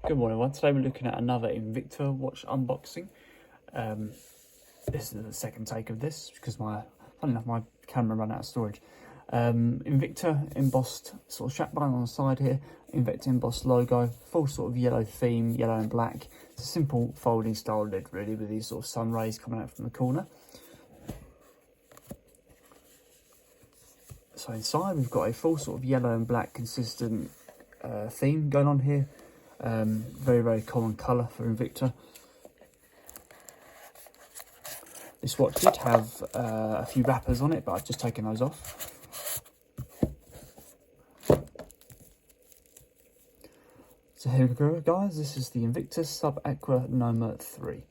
Good morning everyone. Today we're looking at another Invicta watch unboxing. This is the second take of this because funny enough, my camera ran out of storage. Invicta embossed sort of strap button on the side here, Invicta embossed logo, full sort of yellow theme, yellow and black. It's a simple folding style lid really with these sort of sun rays coming out from the corner. So inside we've got a full sort of yellow and black consistent theme going on here. Very common colour for Invicta. This watch did have a few wrappers on it, but I've just taken those off. So here we go guys, this is the Invicta Subaqua Noma III.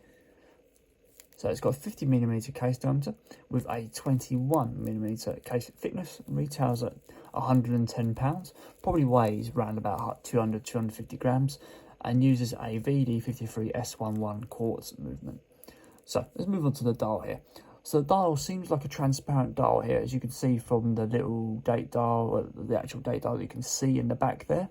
So it's got a 50mm case diameter with a 21mm case thickness, retails at £110, probably weighs around about 200-250 grams, and uses a VD53 S11 quartz movement. So let's move on to the dial here. So the dial seems like a transparent dial here, as you can see from the little date dial, or the actual date dial that you can see in the back there.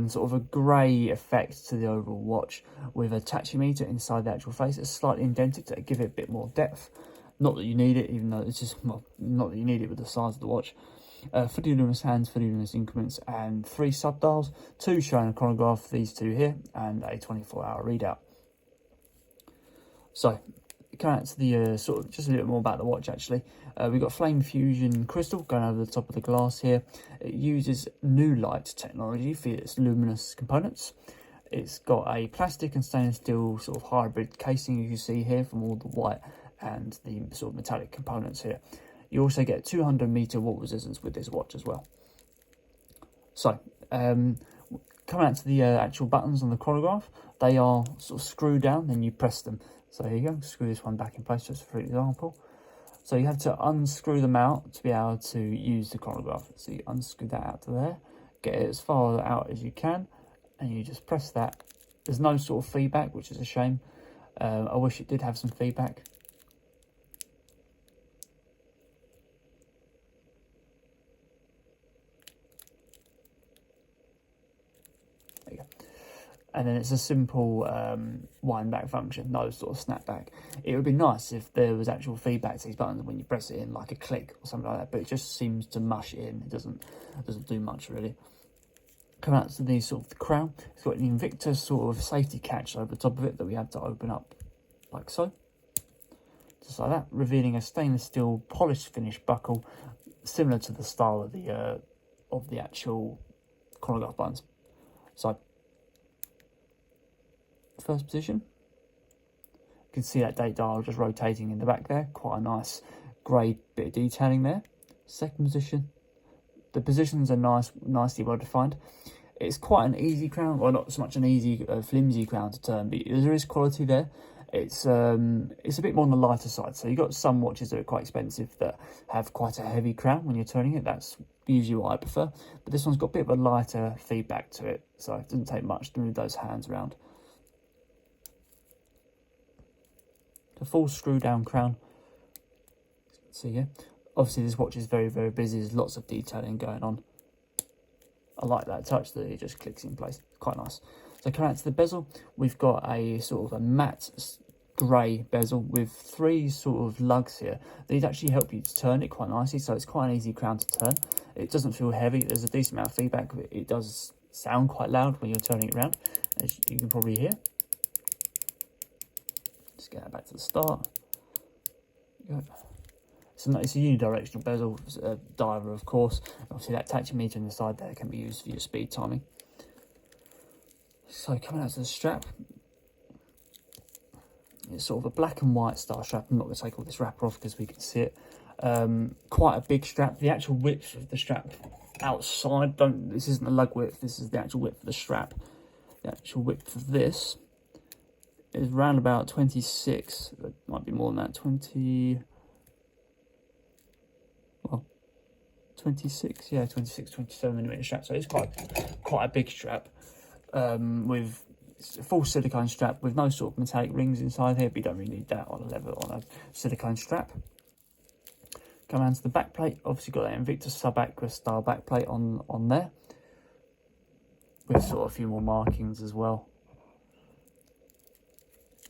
Sort of a grey effect to the overall watch with a tachymeter inside the actual face. It's slightly indented to give it a bit more depth. Not that you need it, even though it's just, well, not that you need it with the size of the watch. 50 luminous hands, 50 luminous increments, and 3 sub-dials, 2 showing a chronograph, these 2 here, and a 24-hour readout. So, coming out to the sort of just a little more about the watch actually. We've got flame fusion crystal going over the top of the glass here. It uses new light technology for its luminous components. It's got a plastic and stainless steel sort of hybrid casing, you can see here, from all the white and the sort of metallic components here. You also get 200-meter water resistance with this watch as well. So, coming out to the actual buttons on the chronograph, they are sort of screwed down, then you press them. So here you go, screw this one back in place just for example. So you have to unscrew them out to be able to use the chronograph. So you unscrew that out to there, get it as far out as you can, and you just press that. There's no sort of feedback, which is a shame. I wish it did have some feedback. There you go. And then it's a simple wind back function, no sort of snap back. It would be nice if there was actual feedback to these buttons when you press it in, like a click or something like that, but it just seems to mush in. It doesn't do much really. Coming out to the sort of the crown, it's got an Invicta sort of safety catch over the top of it that we have to open up like so. Just like that, revealing a stainless steel polished finish buckle, similar to the style of the actual chronograph buttons. So first position, you can see that date dial just rotating in the back there, quite a nice grey bit of detailing there. Second position, the positions are nicely well defined. It's quite an easy crown, well not so much an easy flimsy crown to turn, but there is quality there. It's a bit more on the lighter side, so you've got some watches that are quite expensive that have quite a heavy crown when you're turning it. That's usually what I prefer, but this one's got a bit of a lighter feedback to it, so it doesn't take much to move those hands around. A full screw down crown. See here. Obviously this watch is very busy. There's lots of detailing going on. I like that touch that it just clicks in place. It's quite nice. So coming out to the bezel, we've got a sort of a matte grey bezel with 3 sort of lugs here. These actually help you to turn it quite nicely, so it's quite an easy crown to turn. It doesn't feel heavy. There's a decent amount of feedback. It does sound quite loud when you're turning it around, as you can probably hear. Let's get that back to the start. It's a unidirectional bezel, diver of course. Obviously that tachymeter on the side there can be used for your speed timing. So coming out to the strap, it's sort of a black and white style strap. I'm not going to take all this wrapper off because we can see it. Quite a big strap. The actual width of the strap outside, this isn't the lug width, this is the actual width of the strap. The actual width of this is around about 26, it might be more than that, 26, yeah, 26, 27mm strap, so it's quite a big strap, with a full silicone strap with no sort of metallic rings inside here, but you don't really need that on a silicone strap. Come down to the back plate, obviously got that Invicta Subaqua style back plate on there. with sort of a few more markings as well.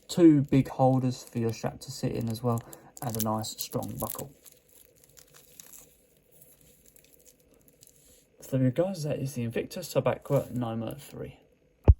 2 big holders for your strap to sit in as well, and a nice strong buckle. So there you go guys, that is the Invicta Subaqua Noma III.